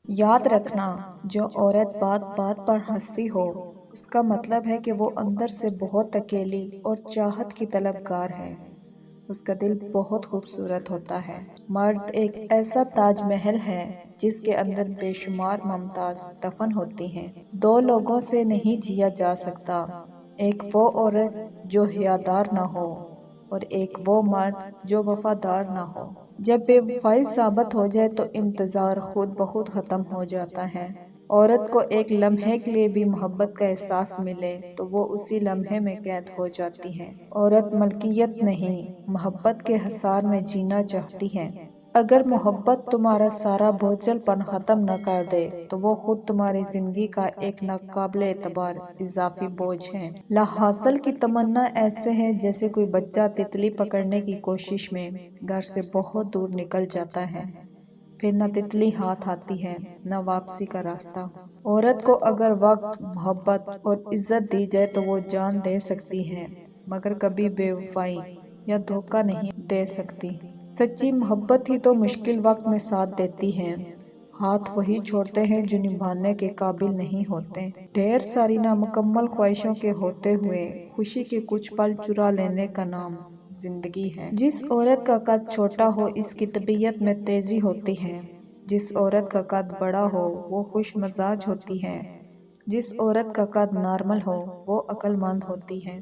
یاد رکھنا، جو عورت بات بات پر ہنستی ہو اس کا مطلب ہے کہ وہ اندر سے بہت اکیلی اور چاہت کی طلبگار ہے۔ اس کا دل بہت خوبصورت ہوتا ہے۔ مرد ایک ایسا تاج محل ہے جس کے اندر بے شمار ممتاز دفن ہوتی ہیں۔ دو لوگوں سے نہیں جیا جا سکتا، ایک وہ عورت جو حیادار نہ ہو اور ایک وہ مرد جو وفادار نہ ہو۔ جب بے وفائی ثابت ہو جائے تو انتظار خود بخود ختم ہو جاتا ہے۔ عورت کو ایک لمحے کے لیے بھی محبت کا احساس ملے تو وہ اسی لمحے میں قید ہو جاتی ہے۔ عورت ملکیت نہیں، محبت کے حصار میں جینا چاہتی ہے۔ اگر محبت تمہارا سارا بوجھل پن ختم نہ کر دے تو وہ خود تمہاری زندگی کا ایک ناقابل اعتبار اضافی بوجھ ہے۔ لا حاصل کی تمنا ایسے ہے جیسے کوئی بچہ تتلی پکڑنے کی کوشش میں گھر سے بہت دور نکل جاتا ہے، پھر نہ تتلی ہاتھ آتی ہے نہ واپسی کا راستہ۔ عورت کو اگر وقت، محبت اور عزت دی جائے تو وہ جان دے سکتی ہے، مگر کبھی بے وفائی یا دھوکہ نہیں دے سکتی۔ سچی محبت ہی تو مشکل وقت میں ساتھ دیتی ہے۔ ہاتھ وہی چھوڑتے ہیں جو نبھانے کے قابل نہیں ہوتے۔ ڈھیر ساری نامکمل خواہشوں کے ہوتے ہوئے خوشی کے کچھ پل چرا لینے کا نام زندگی ہے۔ جس عورت کا قد چھوٹا ہو اس کی طبیعت میں تیزی ہوتی ہے، جس عورت کا قد بڑا ہو وہ خوش مزاج ہوتی ہے، جس عورت کا قد نارمل ہو وہ عقل مند ہوتی ہے۔